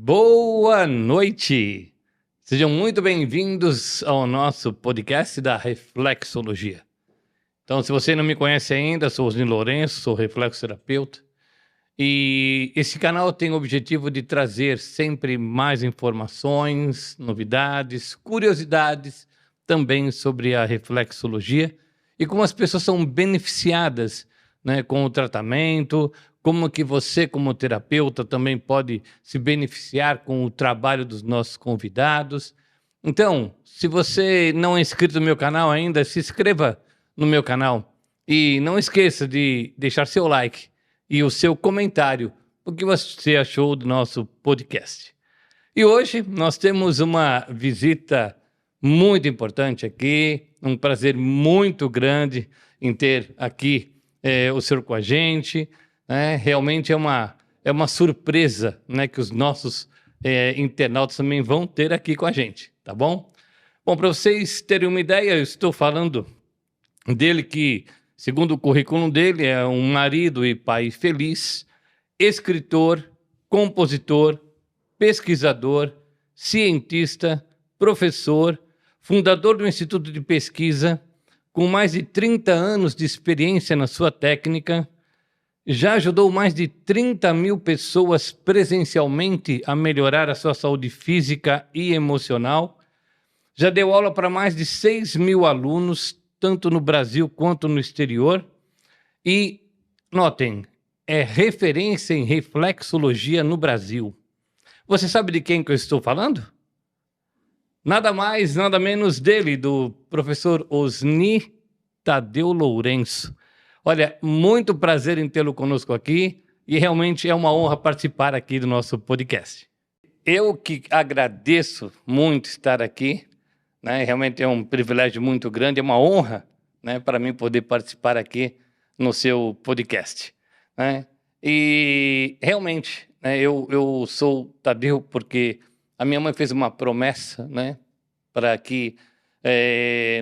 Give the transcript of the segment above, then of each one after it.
Boa noite! Sejam muito bem-vindos ao nosso podcast da Reflexologia. Então, se você não me conhece ainda, sou Osni Lourenço, sou reflexoterapeuta. E esse canal tem o objetivo de trazer sempre mais informações, novidades, curiosidades também sobre a reflexologia e como as pessoas são beneficiadas, né, com o tratamento, como que você, como terapeuta, também pode se beneficiar com o trabalho dos nossos convidados. Então, se você não é inscrito no meu canal ainda, se inscreva no meu canal e não esqueça de deixar seu like e o seu comentário, o que você achou do nosso podcast. E hoje nós temos uma visita muito importante aqui, um prazer muito grande em ter aqui o senhor com a gente, né? Realmente é uma surpresa, né, que os nossos internautas também vão ter aqui com a gente, tá bom? Bom, para vocês terem uma ideia, eu estou falando dele que, segundo o currículo dele, é um marido e pai feliz, escritor, compositor, pesquisador, cientista, professor, fundador do Instituto de Pesquisa, com mais de 30 anos de experiência na sua técnica, já ajudou mais de 30 mil pessoas presencialmente a melhorar a sua saúde física e emocional, já deu aula para mais de 6 mil alunos, tanto no Brasil quanto no exterior, e, notem, é referência em reflexologia no Brasil. Você sabe de quem que eu estou falando? Nada mais, nada menos dele, do professor Osni Tadeu Lourenço. Olha, muito prazer em tê-lo conosco aqui e realmente é uma honra participar aqui do nosso podcast. Eu que agradeço muito estar aqui, né? Realmente é um privilégio muito grande, é uma honra, né, para mim poder participar aqui no seu podcast, né? E realmente, né, eu sou Tadeu porque a minha mãe fez uma promessa, né, para que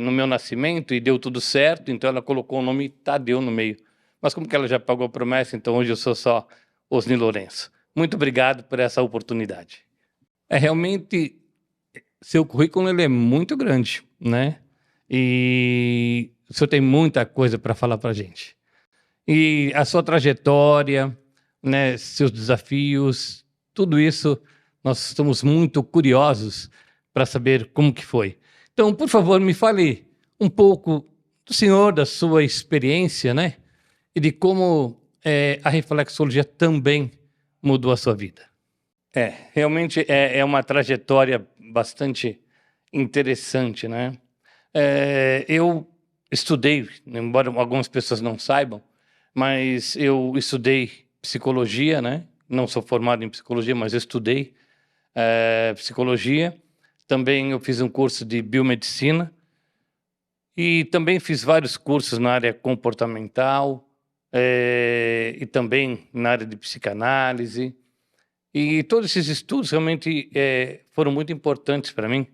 no meu nascimento e deu tudo certo, então ela colocou o nome Tadeu no meio. Mas como que ela já pagou a promessa, então hoje eu sou só Osni Lourenço. Muito obrigado por essa oportunidade. Realmente, seu currículo ele é muito grande, né? E o senhor tem muita coisa para falar para a gente. E a sua trajetória, né, seus desafios, tudo isso, nós estamos muito curiosos para saber como que foi. Então, por favor, me fale um pouco do senhor, da sua experiência, né? E de como a reflexologia também mudou a sua vida. Realmente é uma trajetória bastante interessante, né? Eu estudei, embora algumas pessoas não saibam, mas eu estudei psicologia, né? Não sou formado em psicologia, mas eu estudei psicologia. Também eu fiz um curso de biomedicina e também fiz vários cursos na área comportamental e também na área de psicanálise. E todos esses estudos realmente foram muito importantes para mim,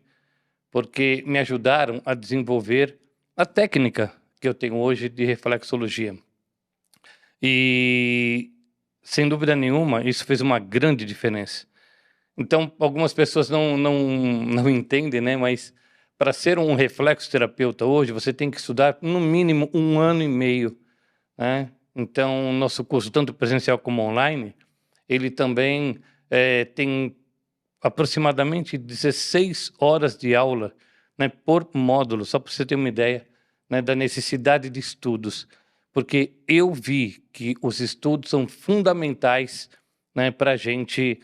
porque me ajudaram a desenvolver a técnica que eu tenho hoje de reflexologia. E, sem dúvida nenhuma, isso fez uma grande diferença. Então, algumas pessoas não entendem, né? Mas para ser um reflexoterapeuta hoje, você tem que estudar no mínimo 1 ano e meio, né? Então, nosso curso, tanto presencial como online, ele também tem aproximadamente 16 horas de aula, né, por módulo, só para você ter uma ideia, né, da necessidade de estudos. Porque eu vi que os estudos são fundamentais, né, para a gente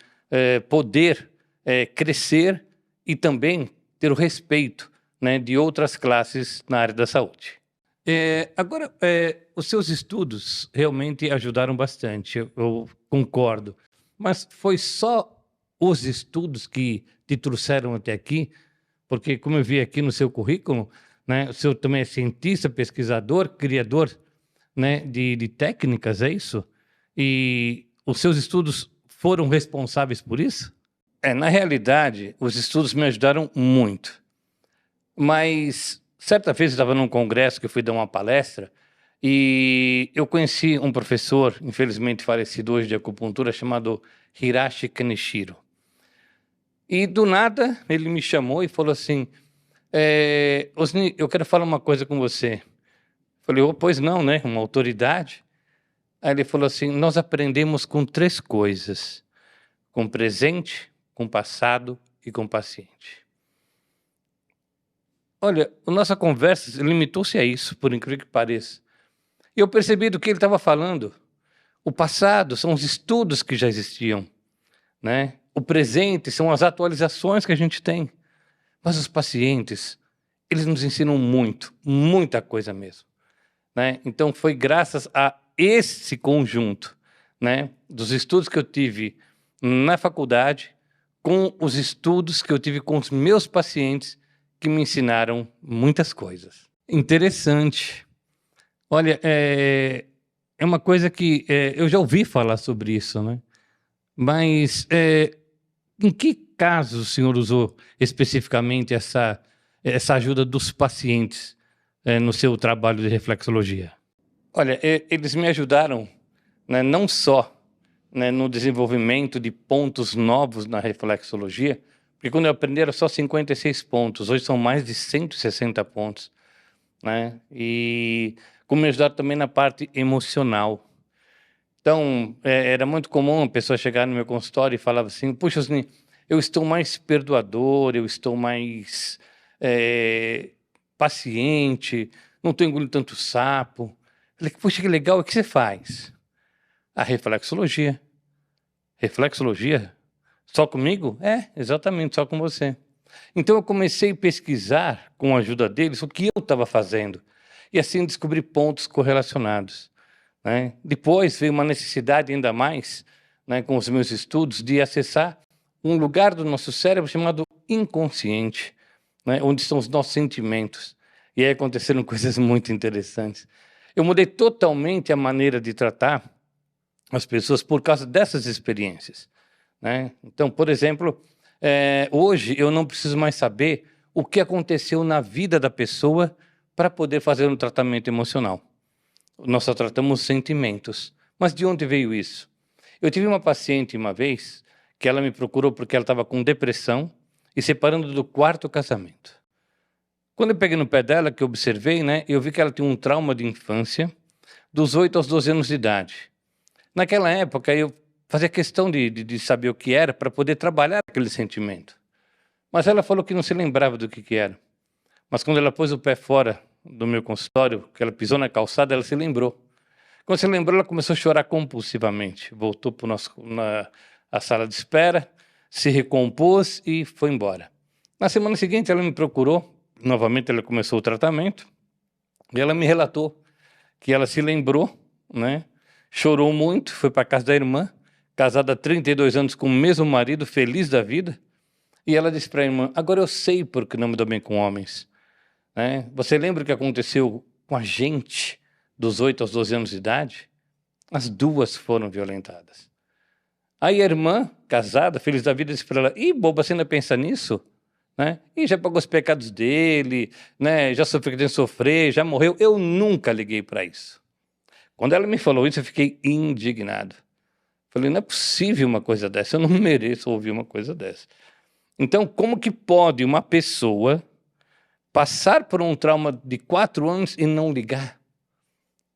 poder crescer e também ter o respeito, né, de outras classes na área da saúde. Agora, os seus estudos realmente ajudaram bastante, eu concordo. Mas foi só os estudos que te trouxeram até aqui? Porque, como eu vi aqui no seu currículo, né, o senhor também é cientista, pesquisador, criador, né, de técnicas, é isso? E os seus estudos foram responsáveis por isso? Na realidade, os estudos me ajudaram muito. Mas, certa vez eu estava num congresso que eu fui dar uma palestra e eu conheci um professor, infelizmente falecido hoje, de acupuntura, chamado Hirashi Kaneshiro. E do nada ele me chamou e falou assim, Osni, eu quero falar uma coisa com você. Falei, oh, pois não, né? Uma autoridade. Aí ele falou assim, nós aprendemos com 3 coisas. Com presente, com passado e com paciente. Olha, a nossa conversa limitou-se a isso, por incrível que pareça. E eu percebi do que ele estava falando. O passado são os estudos que já existiam, né? O presente são as atualizações que a gente tem. Mas os pacientes, eles nos ensinam muito, muita coisa mesmo, né? Então foi graças a esse conjunto, né, dos estudos que eu tive na faculdade, com os estudos que eu tive com os meus pacientes, que me ensinaram muitas coisas. Interessante. Olha, é uma coisa que eu já ouvi falar sobre isso, né? Mas em que casos o senhor usou especificamente essa ajuda dos pacientes no seu trabalho de reflexologia? Olha, eles me ajudaram, né, não só, né, no desenvolvimento de pontos novos na reflexologia, porque quando eu aprendi era só 56 pontos, hoje são mais de 160 pontos, né? E como me ajudaram também na parte emocional. Então, era muito comum a pessoa chegar no meu consultório e falava assim, puxa, Osni, eu estou mais perdoador, eu estou mais paciente, não estou engolindo tanto sapo. Falei, puxa, que legal, o que você faz? A reflexologia. Reflexologia? Só comigo? Exatamente, só com você. Então eu comecei a pesquisar, com a ajuda deles, o que eu estava fazendo. E assim descobri pontos correlacionados, né? Depois veio uma necessidade ainda mais, né, com os meus estudos, de acessar um lugar do nosso cérebro chamado inconsciente, né, onde estão os nossos sentimentos. E aí aconteceram coisas muito interessantes. Eu mudei totalmente a maneira de tratar as pessoas por causa dessas experiências, né? Então, por exemplo, hoje eu não preciso mais saber o que aconteceu na vida da pessoa para poder fazer um tratamento emocional. Nós só tratamos sentimentos. Mas de onde veio isso? Eu tive uma paciente uma vez que ela me procurou porque ela estava com depressão e separando do 4º casamento. Quando eu peguei no pé dela, que eu observei, né, eu vi que ela tinha um trauma de infância dos 8 aos 12 anos de idade. Naquela época, eu fazia questão de saber o que era para poder trabalhar aquele sentimento. Mas ela falou que não se lembrava do que era. Mas quando ela pôs o pé fora do meu consultório, que ela pisou na calçada, ela se lembrou. Quando se lembrou, ela começou a chorar compulsivamente. Voltou para a sala de espera, se recompôs e foi embora. Na semana seguinte, ela me procurou. Novamente, ela começou o tratamento. E ela me relatou que ela se lembrou, né? Chorou muito, foi para a casa da irmã, casada há 32 anos com o mesmo marido, feliz da vida. E ela disse para a irmã, agora eu sei porque não me dou bem com homens. Né? Você lembra o que aconteceu com a gente dos 8 aos 12 anos de idade? As 2 foram violentadas. Aí a irmã, casada, feliz da vida, disse para ela, ih, boba, você ainda pensa nisso? Né? E já pagou os pecados dele, né? Já sofreu o que tem que sofrer, já morreu. Eu nunca liguei para isso. Quando ela me falou isso, eu fiquei indignado. Falei, não é possível uma coisa dessa, eu não mereço ouvir uma coisa dessa. Então, como que pode uma pessoa passar por um trauma de 4 anos e não ligar?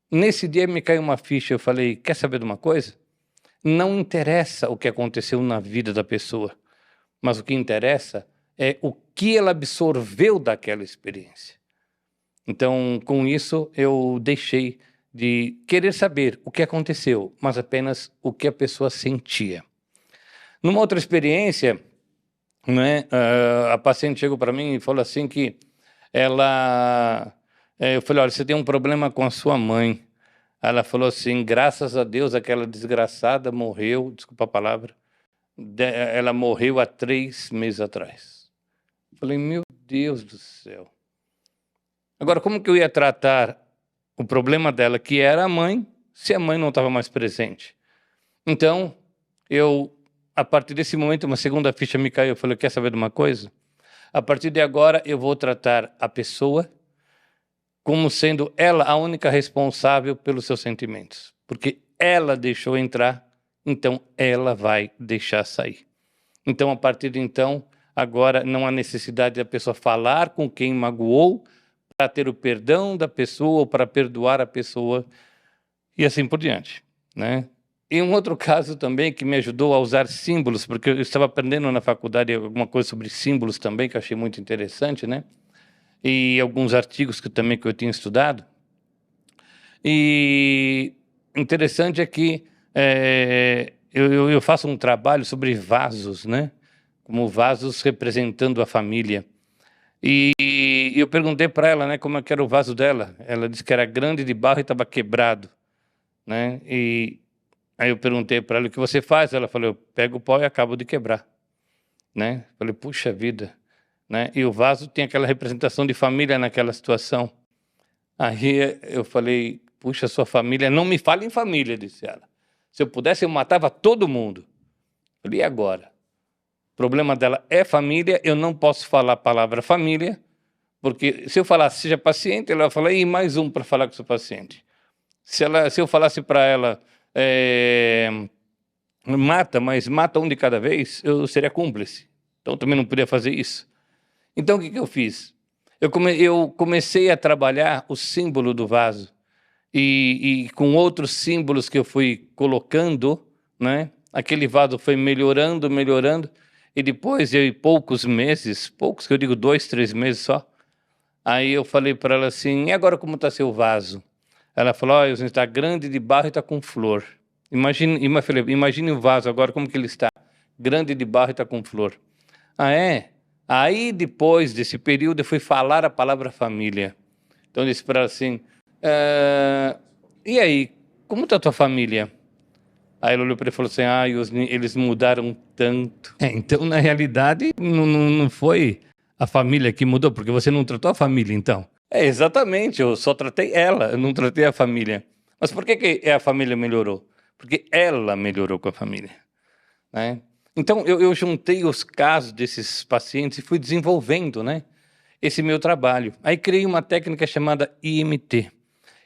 Nesse dia me caiu uma ficha, eu falei, quer saber de uma coisa? Não interessa o que aconteceu na vida da pessoa, mas o que interessa é o que ela absorveu daquela experiência. Então, com isso, eu deixei de querer saber o que aconteceu, mas apenas o que a pessoa sentia. Numa outra experiência, né, a paciente chegou para mim e falou assim que eu falei, olha, você tem um problema com a sua mãe. Ela falou assim, graças a Deus, aquela desgraçada morreu, desculpa a palavra, ela morreu há 3 meses atrás. Falei, meu Deus do céu. Agora, como que eu ia tratar o problema dela, que era a mãe, se a mãe não estava mais presente? Então, a partir desse momento, uma segunda ficha me caiu. Eu falei, quer saber de uma coisa? A partir de agora, eu vou tratar a pessoa como sendo ela a única responsável pelos seus sentimentos. Porque ela deixou entrar, então ela vai deixar sair. Então, a partir de então, agora não há necessidade da pessoa falar com quem magoou para ter o perdão da pessoa ou para perdoar a pessoa e assim por diante, né? E um outro caso também que me ajudou a usar símbolos, porque eu estava aprendendo na faculdade alguma coisa sobre símbolos também, que eu achei muito interessante, né? E alguns artigos que eu tinha estudado. E interessante é que eu faço um trabalho sobre vasos, né? Como vasos representando a família. E eu perguntei para ela, né, como é que era o vaso dela. Ela disse que era grande de barro e estava quebrado, né? E aí eu perguntei para ela o que você faz. Ela falou: eu pego o pau e acabo de quebrar, né? Falei: puxa vida, né? E o vaso tem aquela representação de família naquela situação. Aí eu falei: puxa, sua família, não me fale em família, disse ela. Se eu pudesse, eu matava todo mundo. Falei: e agora? O problema dela é família, eu não posso falar a palavra família, porque se eu falasse seja paciente, ela vai falar: e mais um para falar com o seu paciente. Se eu falasse para ela, mata, mas mata um de cada vez, eu seria cúmplice. Então também não podia fazer isso. Então o que eu fiz? Eu comecei a trabalhar o símbolo do vaso e com outros símbolos que eu fui colocando, né? Aquele vaso foi melhorando, melhorando, e depois, em poucos meses, poucos que eu digo 2, 3 meses só, aí eu falei para ela assim: e agora como está seu vaso? Ela falou: olha, está grande de barro e está com flor. Imagine o vaso agora, como que ele está? Grande de barro e está com flor. Ah, é? Aí, depois desse período, eu fui falar a palavra família. Então, eu disse para ela assim: e aí, como está a tua família? Aí ela olhou para ele e falou assim: ah, eles mudaram tanto. Então, na realidade, não foi a família que mudou, porque você não tratou a família, então. Exatamente, eu só tratei ela, eu não tratei a família. Mas por que a família melhorou? Porque ela melhorou com a família, né? Então, eu juntei os casos desses pacientes e fui desenvolvendo, né, esse meu trabalho. Aí criei uma técnica chamada IMT,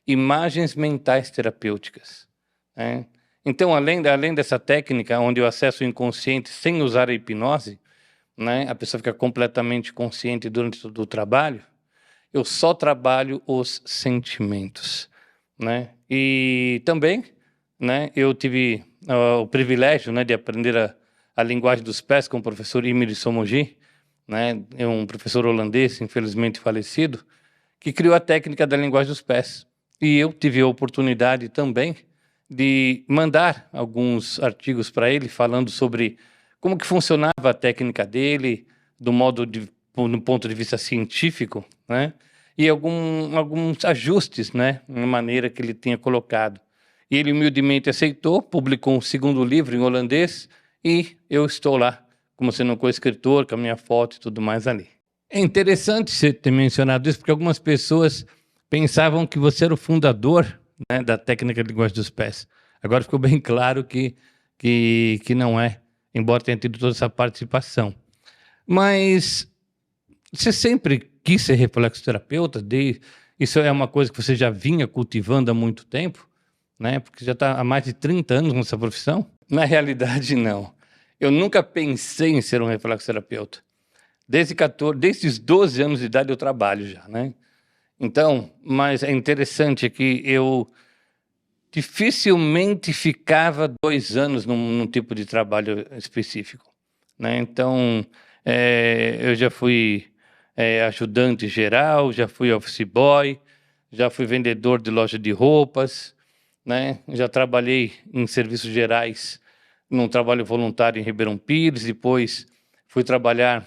Imagens Mentais Terapêuticas, né? Então, além dessa técnica, onde eu acesso o inconsciente sem usar a hipnose, né, a pessoa fica completamente consciente durante todo o trabalho, eu só trabalho os sentimentos, né? E também, né, eu tive o privilégio, né, de aprender a linguagem dos pés com o professor Imre Somogy, né, é um professor holandês, infelizmente falecido, que criou a técnica da linguagem dos pés. E eu tive a oportunidade também de mandar alguns artigos para ele falando sobre como que funcionava a técnica dele, no ponto de vista científico, né? E alguns ajustes, né, na maneira que ele tinha colocado. E ele humildemente aceitou, publicou um segundo livro em holandês e eu estou lá como sendo um co-escritor, com a minha foto e tudo mais ali. É interessante você ter mencionado isso, porque algumas pessoas pensavam que você era o fundador, né, da técnica de linguagem dos pés. Agora ficou bem claro que não é, embora tenha tido toda essa participação. Mas você sempre quis ser reflexoterapeuta? Isso é uma coisa que você já vinha cultivando há muito tempo, né? Porque já está há mais de 30 anos nessa profissão? Na realidade, não. Eu nunca pensei em ser um reflexoterapeuta. Desde os 12 anos de idade eu trabalho já, né? Então, mas é interessante que eu dificilmente ficava 2 anos num tipo de trabalho específico, né? Então, eu já fui ajudante geral, já fui office boy, já fui vendedor de loja de roupas, né? Já trabalhei em serviços gerais, num trabalho voluntário em Ribeirão Pires, depois fui trabalhei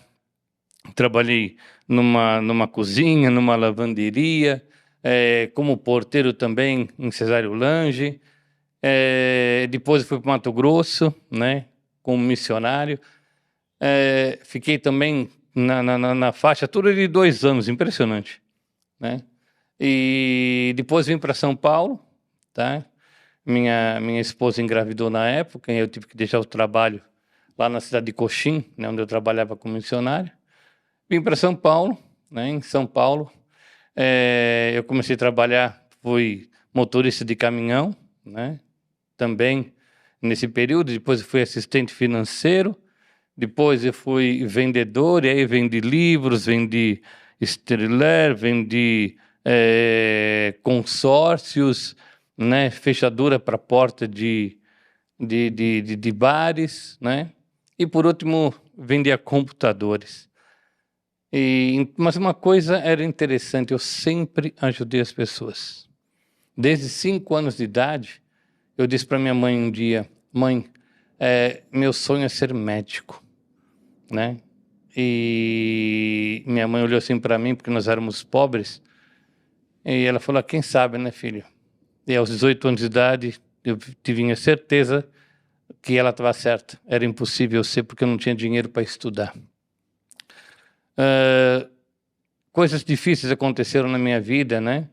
numa cozinha, numa lavanderia, como porteiro também em Cesário Lange. Depois fui para Mato Grosso, né, como missionário. Fiquei também na faixa toda de 2 anos, impressionante, né? E depois vim para São Paulo, tá? Minha esposa engravidou na época, e eu tive que deixar o trabalho lá na cidade de Coxim, né, onde eu trabalhava como missionário. Vim para São Paulo, né? Em São Paulo, eu comecei a trabalhar, fui motorista de caminhão, né? Também nesse período. Depois fui assistente financeiro. Depois eu fui vendedor, e aí vendi livros, vendi Sterler, vendi consórcios, né? Fechadura para porta de bares, né? E por último, vendia computadores. Mas uma coisa era interessante, eu sempre ajudei as pessoas. Desde 5 anos de idade, eu disse para minha mãe um dia: mãe, meu sonho é ser médico, né? E minha mãe olhou assim para mim, porque nós éramos pobres, e ela falou: quem sabe, né, filho? E aos 18 anos de idade, eu tinha certeza que ela estava certa. Era impossível ser, porque eu não tinha dinheiro para estudar. Coisas difíceis aconteceram na minha vida, né?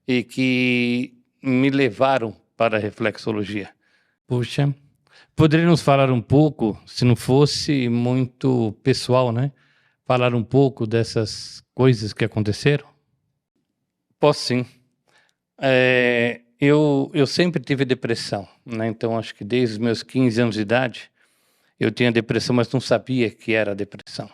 E que me levaram para a reflexologia. Puxa, poderia nos falar um pouco, se não fosse muito pessoal, né? Falar um pouco dessas coisas que aconteceram? Posso sim. Eu sempre tive depressão, né? Então, acho que desde os meus 15 anos de idade, eu tinha depressão, mas não sabia que era depressão.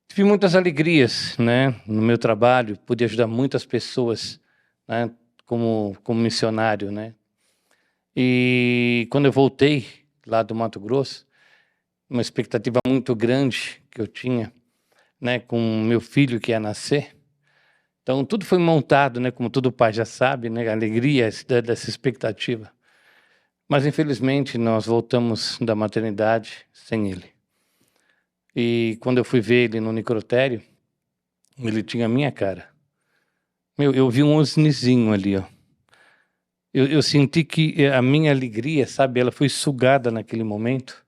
Tive muitas alegrias, né? No meu trabalho, pude ajudar muitas pessoas, né? Como missionário, né? E quando eu voltei lá do Mato Grosso, uma expectativa muito grande que eu tinha, né? Com meu filho que ia nascer. Então, tudo foi montado, né? Como todo pai já sabe, né? A alegria dessa expectativa. Mas, infelizmente, nós voltamos da maternidade sem ele. E quando eu fui ver ele no necrotério, ele tinha a minha cara. Eu vi um osnizinho ali, ó. Eu senti que a minha alegria, sabe, ela foi sugada naquele momento.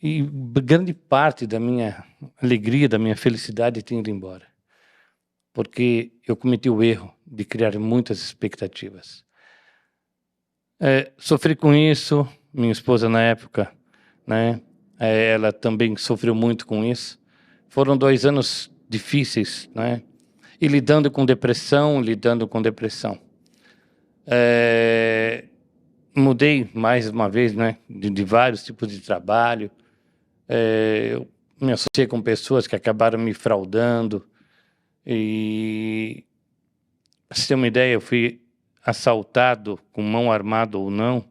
E grande parte da minha alegria, da minha felicidade tinha ido embora. Porque eu cometi o erro de criar muitas expectativas. Sofri com isso, minha esposa na época, né? Ela também sofreu muito com isso. Foram 2 anos difíceis, né? E lidando com depressão. Mudei mais uma vez, né? De vários tipos de trabalho. Eu me associei com pessoas que acabaram me fraudando. E, pra você ter uma ideia, eu fui assaltado, com mão armada ou não,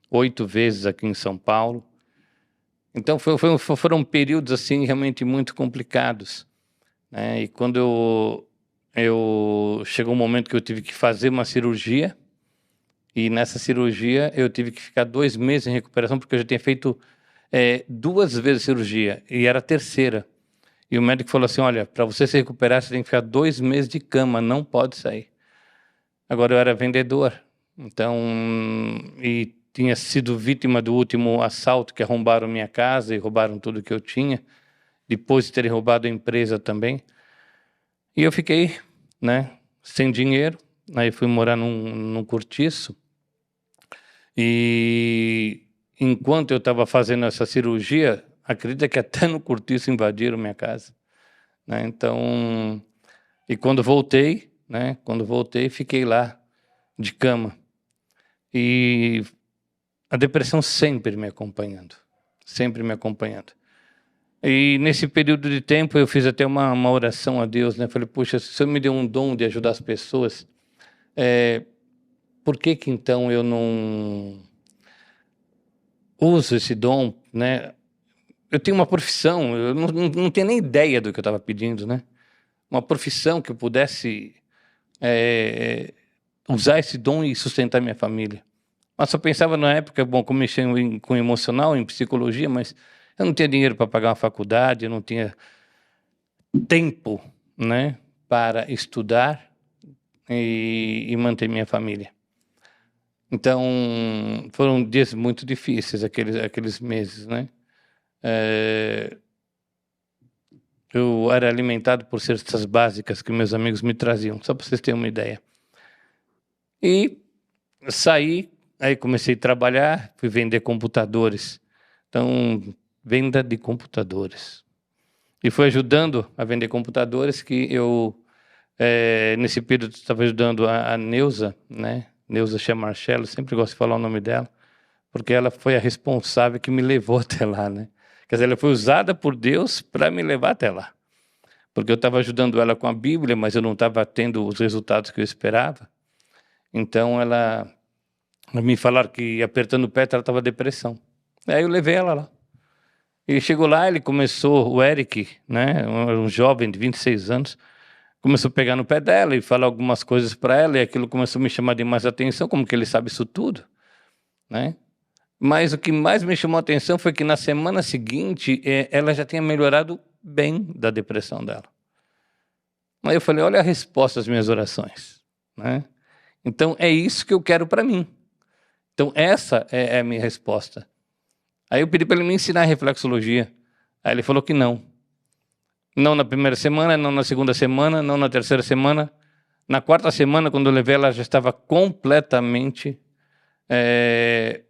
8 vezes aqui em São Paulo. Então foram períodos assim realmente muito complicados, né? E quando eu chegou um momento que eu tive que fazer uma cirurgia, e nessa cirurgia eu tive que ficar 2 meses em recuperação, porque eu já tinha feito 2 vezes cirurgia, e era a terceira. E o médico falou assim: olha, para você se recuperar, você tem que ficar 2 meses de cama, não pode sair. Agora eu era vendedor, então, e tinha sido vítima do último assalto, que arrombaram minha casa e roubaram tudo que eu tinha, depois de terem roubado a empresa também. E eu fiquei, né, sem dinheiro. Aí fui morar num cortiço. E enquanto eu estava fazendo essa cirurgia, acredita que até no cortiço invadiram minha casa, né? Então, e quando voltei, né, fiquei lá de cama. E a depressão sempre me acompanhando, sempre me acompanhando. E nesse período de tempo eu fiz até uma oração a Deus, né? Falei: puxa, se o Senhor me deu um dom de ajudar as pessoas, por que então eu não uso esse dom, né? Eu tenho uma profissão, eu não tenho nem ideia do que eu estava pedindo, né? Uma profissão que eu pudesse usar esse dom e sustentar minha família. Mas eu pensava na época, bom, como mexer com emocional, em psicologia, mas eu não tinha dinheiro para pagar uma faculdade, eu não tinha tempo, né, para estudar e manter minha família. Então, foram dias muito difíceis, aqueles meses, né? Eu era alimentado por cestas básicas que meus amigos me traziam, só para vocês terem uma ideia. E saí, aí comecei a trabalhar, fui vender computadores. Então, venda de computadores. E foi ajudando a vender computadores que eu, nesse período, estava ajudando a Neuza, né? Neuza Marcelo, sempre gosto de falar o nome dela, porque ela foi a responsável que me levou até lá, né? Quer dizer, ela foi usada por Deus para me levar até lá. Porque eu estava ajudando ela com a Bíblia, mas eu não estava tendo os resultados que eu esperava. Então, me falaram que apertando o pé tratava depressão. Aí eu levei ela lá. E chegou lá, ele começou, o Eric, né, um jovem de 26 anos, começou a pegar no pé dela e falar algumas coisas para ela, e aquilo começou a me chamar de mais atenção, como que ele sabe isso tudo, né? Mas o que mais me chamou a atenção foi que na semana seguinte, ela já tinha melhorado bem da depressão dela. Aí eu falei, olha a resposta às minhas orações, né? Então é isso que eu quero para mim. Então essa é a minha resposta. Aí eu pedi para ele me ensinar reflexologia. Aí ele falou que não. Não na primeira semana, não na segunda semana, não na terceira semana. Na quarta semana, quando eu levei, ela já estava completamente,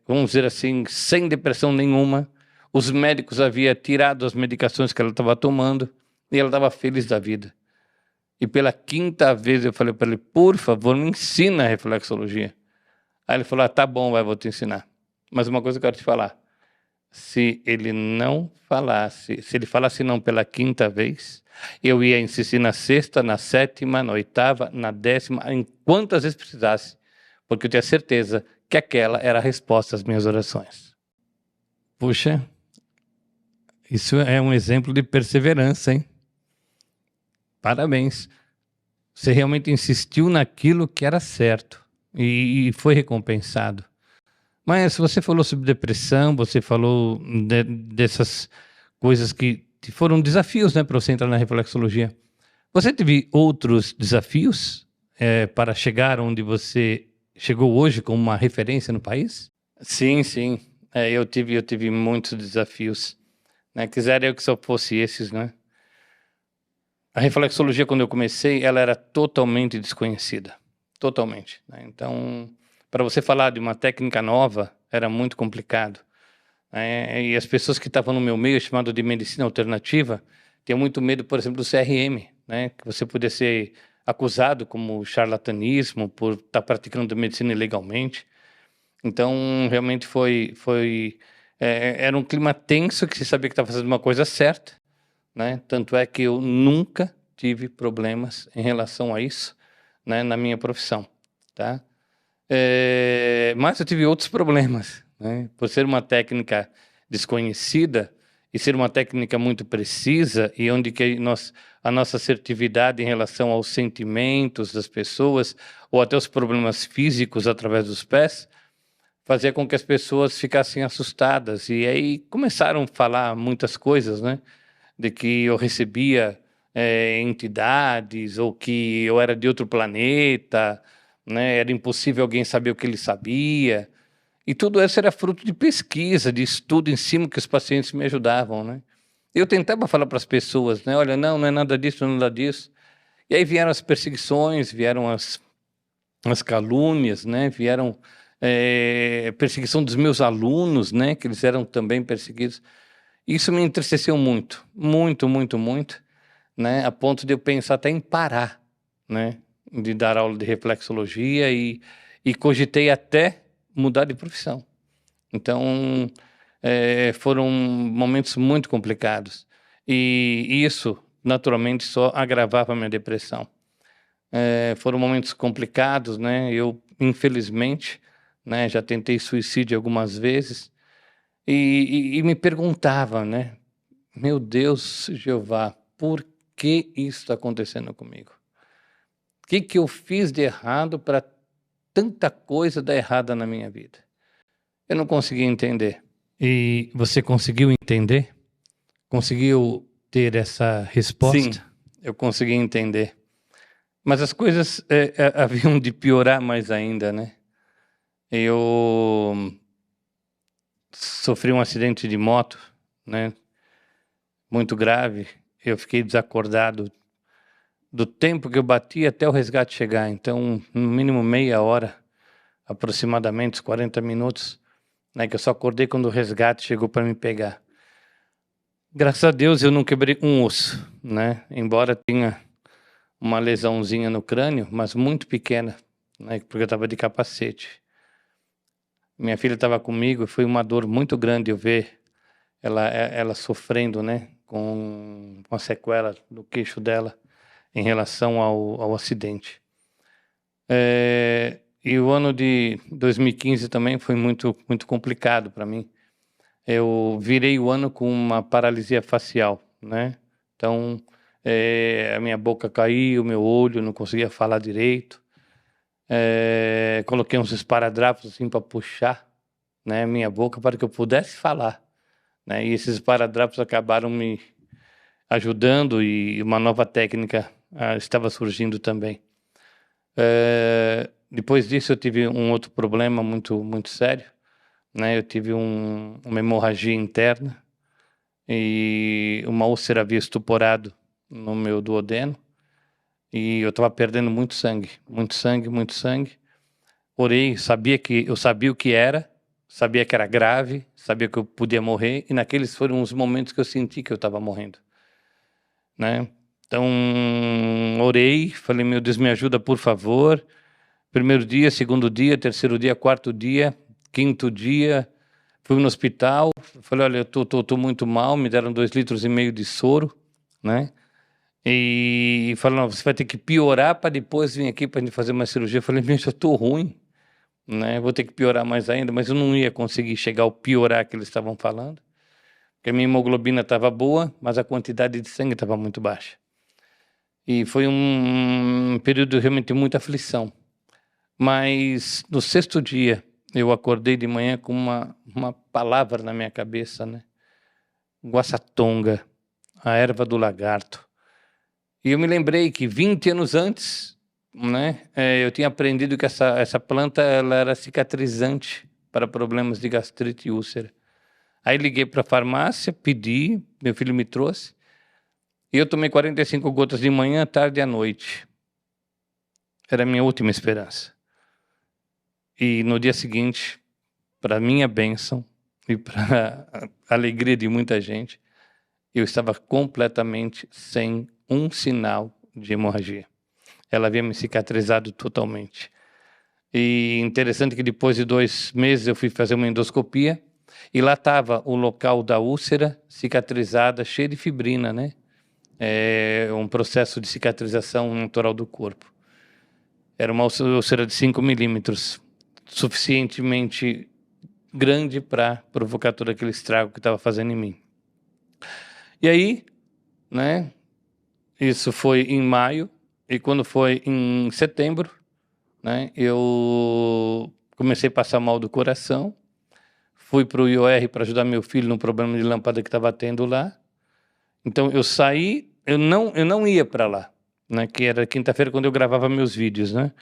vamos dizer assim, sem depressão nenhuma. Os médicos haviam tirado as medicações que ela estava tomando e ela estava feliz da vida. E pela quinta vez eu falei para ele, por favor, me ensina a reflexologia. Aí ele falou, tá bom, vou te ensinar. Mas uma coisa eu quero te falar. Se ele não falasse, se ele falasse não pela quinta vez, eu ia insistir na sexta, na sétima, na oitava, na décima, em quantas vezes precisasse, porque eu tinha certeza que aquela era a resposta às minhas orações. Puxa, isso é um exemplo de perseverança, hein? Parabéns. Você realmente insistiu naquilo que era certo e foi recompensado. Mas você falou sobre depressão, você falou dessas coisas que foram desafios, né, para você entrar na reflexologia. Você teve outros desafios para chegar onde você chegou hoje como uma referência no país? Sim, sim. Eu tive muitos desafios. Né? Quisera eu que só fosse esses, né? A reflexologia, quando eu comecei, ela era totalmente desconhecida. Totalmente. Né? Então, para você falar de uma técnica nova, era muito complicado. E as pessoas que estavam no meu meio, chamado de medicina alternativa, tinham muito medo, por exemplo, do CRM, né? Que você podia ser acusado como charlatanismo por estar praticando medicina ilegalmente. Então, realmente era um clima tenso que se sabia que estava fazendo uma coisa certa, né? Tanto é que eu nunca tive problemas em relação a isso, né? Na minha profissão, tá? Mas eu tive outros problemas, né? Por ser uma técnica desconhecida e ser uma técnica muito precisa e onde que a nossa assertividade em relação aos sentimentos das pessoas ou até os problemas físicos através dos pés fazia com que as pessoas ficassem assustadas e aí começaram a falar muitas coisas, né? De que eu recebia entidades ou que eu era de outro planeta, né? Era impossível alguém saber o que ele sabia. E tudo isso era fruto de pesquisa, de estudo em cima que os pacientes me ajudavam, né? Eu tentava falar para as pessoas, né? Olha, não é nada disso, não é nada disso. E aí vieram as perseguições, vieram as calúnias, né? Vieram perseguição dos meus alunos, né? Que eles eram também perseguidos. Isso me entristeceu muito, muito, muito, muito, né? A ponto de eu pensar até em parar, né? De dar aula de reflexologia e cogitei até mudar de profissão. Então, foram momentos muito complicados. E isso, naturalmente, só agravava a minha depressão. Foram momentos complicados, né? Eu, infelizmente, né, já tentei suicídio algumas vezes e me perguntava, né? Meu Deus, Jeová, por que isso está acontecendo comigo? O que eu fiz de errado para tanta coisa dar errada na minha vida? Eu não conseguia entender. E você conseguiu entender? Conseguiu ter essa resposta? Sim, eu consegui entender. Mas as coisas haviam de piorar mais ainda, né? Eu sofri um acidente de moto, né? Muito grave. Eu fiquei desacordado do tempo que eu bati até o resgate chegar. Então, no mínimo meia hora, aproximadamente, uns 40 minutos, né? Que eu só acordei quando o resgate chegou para me pegar. Graças a Deus eu não quebrei um osso, né? Embora tenha uma lesãozinha no crânio, mas muito pequena, né? Porque eu estava de capacete. Minha filha estava comigo e foi uma dor muito grande eu ver ela sofrendo, né, com a sequela do queixo dela em relação ao acidente. E o ano de 2015 também foi muito, muito complicado para mim. Eu virei o ano com uma paralisia facial, né? Então, a minha boca caiu, meu olho, não conseguia falar direito. Coloquei uns esparadrapos assim para puxar, né, minha boca para que eu pudesse falar, né? E esses esparadrapos acabaram me ajudando e uma nova técnica estava surgindo também. Depois disso eu tive um outro problema muito, muito sério, né? Eu tive uma hemorragia interna e uma úlcera havia estuporado no meu duodeno e eu estava perdendo muito sangue, muito sangue, muito sangue. Orei, eu sabia o que era, sabia que era grave, sabia que eu podia morrer e naqueles foram os momentos que eu senti que eu estava morrendo, né? Então, orei, falei, meu Deus, me ajuda, por favor. Primeiro dia, segundo dia, terceiro dia, quarto dia, quinto dia, fui no hospital, falei, olha, eu tô muito mal, me deram 2,5 litros de soro, né? E falaram, você vai ter que piorar para depois vir aqui para a gente fazer uma cirurgia. Eu falei, meu, eu tô ruim, né? Vou ter que piorar mais ainda, mas eu não ia conseguir chegar ao piorar que eles estavam falando, porque a minha hemoglobina estava boa, mas a quantidade de sangue estava muito baixa. E foi um período realmente de muita aflição. Mas no sexto dia, eu acordei de manhã com uma palavra na minha cabeça, né? Guaçatonga, a erva do lagarto. E eu me lembrei que 20 anos antes, né, eu tinha aprendido que essa planta ela era cicatrizante para problemas de gastrite e úlcera. Aí liguei para a farmácia, pedi, meu filho me trouxe, e eu tomei 45 gotas de manhã, tarde e à noite. Era a minha última esperança. E no dia seguinte, para minha bênção e para a alegria de muita gente, eu estava completamente sem um sinal de hemorragia. Ela havia me cicatrizado totalmente. E interessante que depois de 2 meses eu fui fazer uma endoscopia e lá estava o local da úlcera cicatrizada, cheia de fibrina, né? É um processo de cicatrização natural do corpo. Era uma úlcera de 5 milímetros, suficientemente grande para provocar todo aquele estrago que estava fazendo em mim. E aí, né? Isso foi em maio e quando foi em setembro, né? Eu comecei a passar mal do coração, fui para o IOR para ajudar meu filho no problema de lâmpada que estava tendo lá. Então eu saí, eu não ia para lá, né? Que era quinta-feira quando eu gravava meus vídeos, né?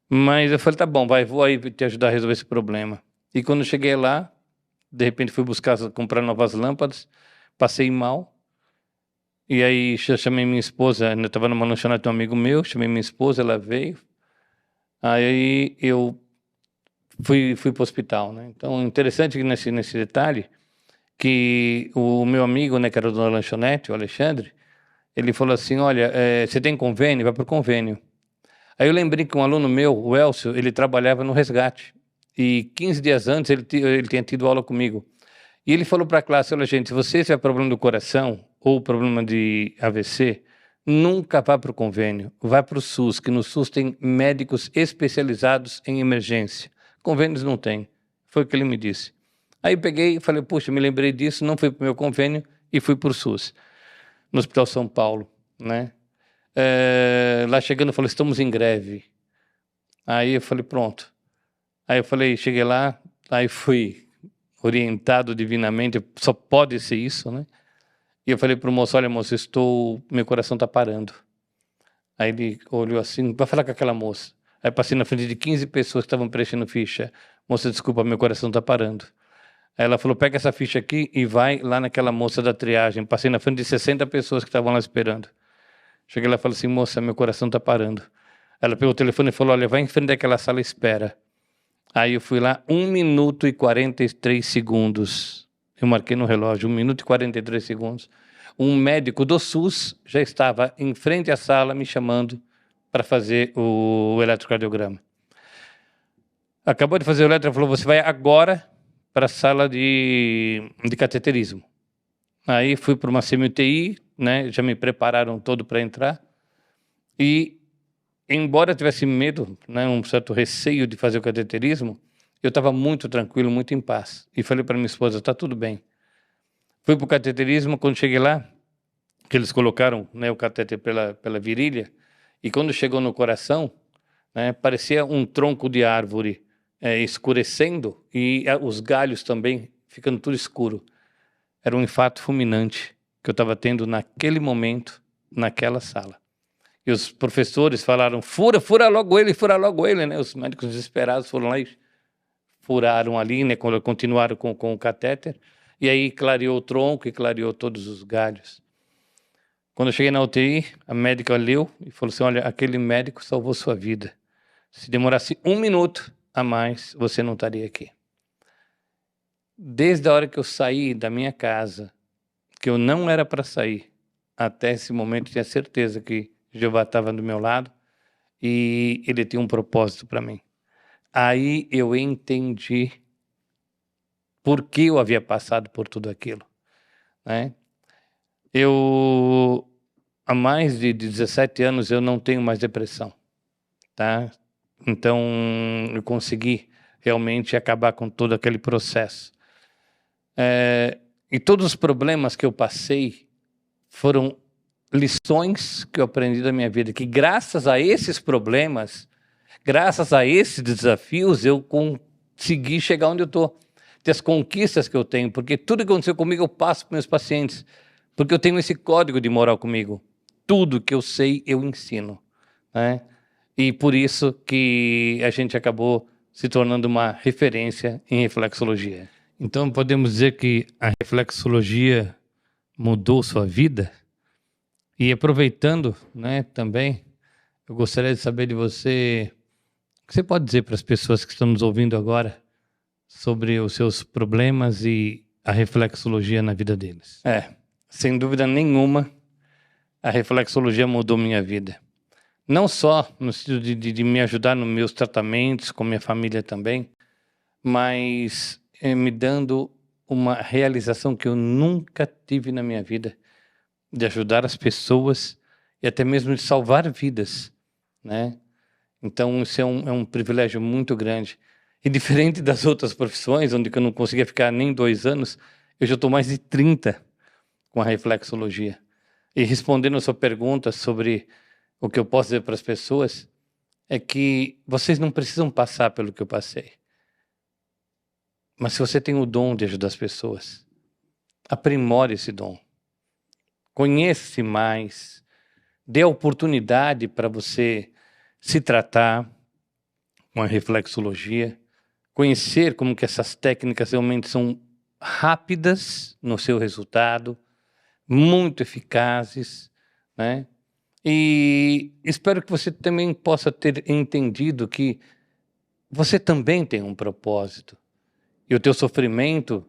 Mas eu falei, tá bom, vou aí te ajudar a resolver esse problema. E quando eu cheguei lá, de repente fui comprar novas lâmpadas, passei mal. E aí chamei minha esposa, eu estava numa lanchonete de um amigo meu, chamei minha esposa, ela veio. Aí eu fui para o hospital, né? Então, interessante que nesse detalhe, que o meu amigo, né, que era o dono da lanchonete, o Alexandre, ele falou assim, olha, você tem convênio? Vai para o convênio. Aí eu lembrei que um aluno meu, o Elcio, ele trabalhava no resgate. E 15 dias antes ele tinha tido aula comigo. E ele falou para a classe, olha gente, se você tiver problema do coração ou problema de AVC, nunca vá para o convênio, vá para o SUS, que no SUS tem médicos especializados em emergência. Convênios não tem. Foi o que ele me disse. Aí peguei e falei, puxa, me lembrei disso, não fui para o meu convênio e fui para o SUS, no Hospital São Paulo, né? Lá chegando, eu falei, estamos em greve. Aí eu falei, pronto. Aí eu falei, cheguei lá, aí fui orientado divinamente, só pode ser isso, né? E eu falei pro moço, olha moço, meu coração tá parando. Aí ele olhou assim, vai falar com aquela moça. Aí passei na frente de 15 pessoas que estavam preenchendo ficha. Moça, desculpa, meu coração tá parando. Aí ela falou, pega essa ficha aqui e vai lá naquela moça da triagem. Passei na frente de 60 pessoas que estavam lá esperando. Cheguei lá e falei assim, moça, meu coração tá parando. Ela pegou o telefone e falou, olha, vai em frente daquela sala e espera. Aí eu fui lá, 1 minuto e 43 segundos. Eu marquei no relógio, 1 minuto e 43 segundos. Um médico do SUS já estava em frente à sala me chamando para fazer o eletrocardiograma. Acabou de fazer o eletro, falou, você vai agora para a sala de cateterismo. Aí fui para uma semi-UTI, né? Já me prepararam todo para entrar. E, embora eu tivesse medo, né, um certo receio de fazer o cateterismo, eu estava muito tranquilo, muito em paz. E falei para minha esposa, tá tudo bem. Fui para o cateterismo, quando cheguei lá, que eles colocaram, né, o catéter pela virilha, e quando chegou no coração, né, parecia um tronco de árvore escurecendo e os galhos também ficando tudo escuro. Era um infarto fulminante que eu estava tendo naquele momento, naquela sala. E os professores falaram, fura logo ele, né? Os médicos desesperados foram lá e furaram ali, né? Continuaram com o catéter. E aí clareou o tronco e clareou todos os galhos. Quando eu cheguei na UTI, a médica leu e falou assim, olha, aquele médico salvou sua vida. Se demorasse 1 minuto a mais, você não estaria aqui. Desde a hora que eu saí da minha casa, que eu não era para sair, até esse momento eu tinha certeza que Jeová estava do meu lado e ele tinha um propósito para mim. Aí eu entendi por que eu havia passado por tudo aquilo, né? Há mais de 17 anos, eu não tenho mais depressão, tá? Então, eu consegui realmente acabar com todo aquele processo. E todos os problemas que eu passei foram lições que eu aprendi da minha vida, que graças a esses problemas, graças a esses desafios, eu consegui chegar onde eu estou. Ter as conquistas que eu tenho, porque tudo que aconteceu comigo eu passo para meus pacientes, porque eu tenho esse código de moral comigo. Tudo que eu sei, eu ensino, né? E por isso que a gente acabou se tornando uma referência em reflexologia. Então podemos dizer que a reflexologia mudou sua vida? E aproveitando, né, também, eu gostaria de saber de você, o que você pode dizer para as pessoas que estão nos ouvindo agora sobre os seus problemas e a reflexologia na vida deles? Sem dúvida nenhuma, a reflexologia mudou minha vida. Não só no sentido de me ajudar nos meus tratamentos, com minha família também, mas me dando uma realização que eu nunca tive na minha vida, de ajudar as pessoas e até mesmo de salvar vidas, né? Então isso é um privilégio muito grande. E diferente das outras profissões, onde eu não conseguia ficar nem 2 anos, eu já estou mais de 30 com a reflexologia. E respondendo a sua pergunta sobre o que eu posso dizer para as pessoas, é que vocês não precisam passar pelo que eu passei. Mas se você tem o dom de ajudar as pessoas, aprimore esse dom. Conheça-se mais, dê a oportunidade para você se tratar com a reflexologia, conhecer como que essas técnicas realmente são rápidas no seu resultado, muito eficazes, né? E espero que você também possa ter entendido que você também tem um propósito. E o teu sofrimento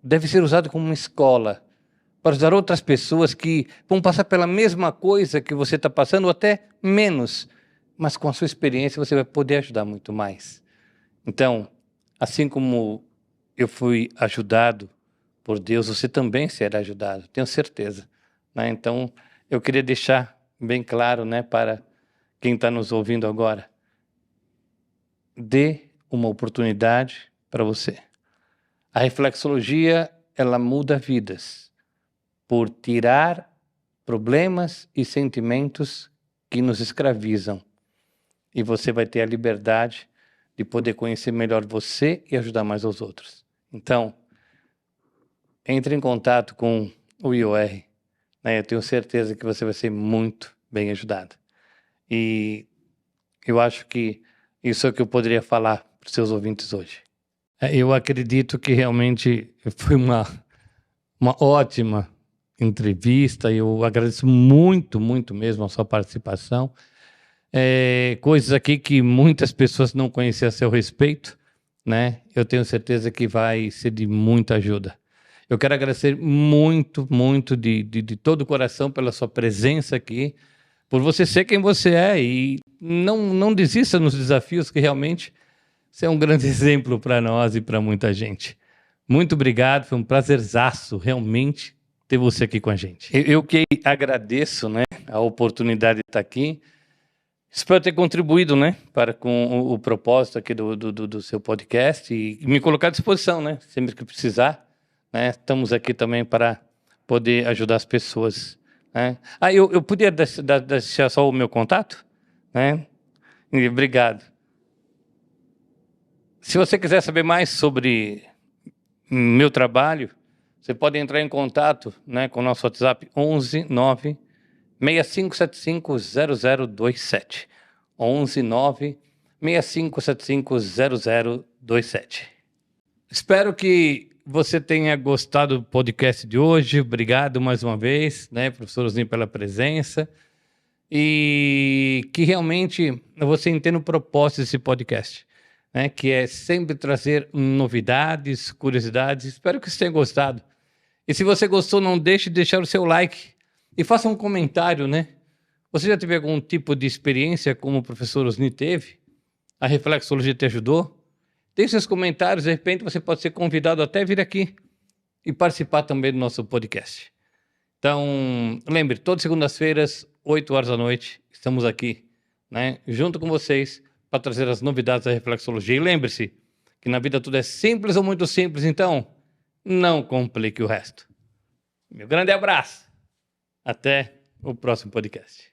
deve ser usado como uma escola para ajudar outras pessoas que vão passar pela mesma coisa que você está passando, ou até menos. Mas com a sua experiência você vai poder ajudar muito mais. Então, assim como eu fui ajudado por Deus, você também será ajudado, tenho certeza, né? Então, eu queria deixar bem claro, né, para quem está nos ouvindo agora. Dê uma oportunidade para você. A reflexologia, ela muda vidas por tirar problemas e sentimentos que nos escravizam. E você vai ter a liberdade de poder conhecer melhor você e ajudar mais aos outros. Então, entre em contato com o IOR, né? Eu tenho certeza que você vai ser muito bem ajudado. E eu acho que isso é o que eu poderia falar para os seus ouvintes hoje. Eu acredito que realmente foi uma ótima entrevista. Eu agradeço muito, muito mesmo a sua participação. Coisas aqui que muitas pessoas não conheciam a seu respeito, né? Eu tenho certeza que vai ser de muita ajuda. Eu quero agradecer muito, muito de todo o coração pela sua presença aqui, por você ser quem você é e não desista nos desafios que realmente Você é um grande exemplo para nós e para muita gente. Muito obrigado, foi um prazerzaço realmente ter você aqui com a gente. Eu que agradeço, né, a oportunidade de estar aqui. Espero ter contribuído, né, com o propósito aqui do seu podcast e me colocar à disposição, né, sempre que precisar, né, estamos aqui também para poder ajudar as pessoas, né. Eu podia deixar só o meu contato, né? Obrigado. Se você quiser saber mais sobre meu trabalho, você pode entrar em contato, né, com o nosso WhatsApp 11 9 6575 0027. 11 9 6575 0027. Espero que você tenha gostado do podcast de hoje. Obrigado mais uma vez, né, professor Osni, pela presença. E que realmente você entenda o propósito desse podcast, né, que é sempre trazer novidades, curiosidades. Espero que você tenha gostado. E se você gostou, não deixe de deixar o seu like e faça um comentário, né? Você já teve algum tipo de experiência como o professor Osni teve? A reflexologia te ajudou? Deixe seus comentários, de repente você pode ser convidado até vir aqui e participar também do nosso podcast. Então, lembre, todas segundas-feiras, 8 horas da noite, estamos aqui, né, junto com vocês para trazer as novidades da reflexologia. E lembre-se que na vida tudo é simples ou muito simples, então não complique o resto. Meu grande abraço. Até o próximo podcast.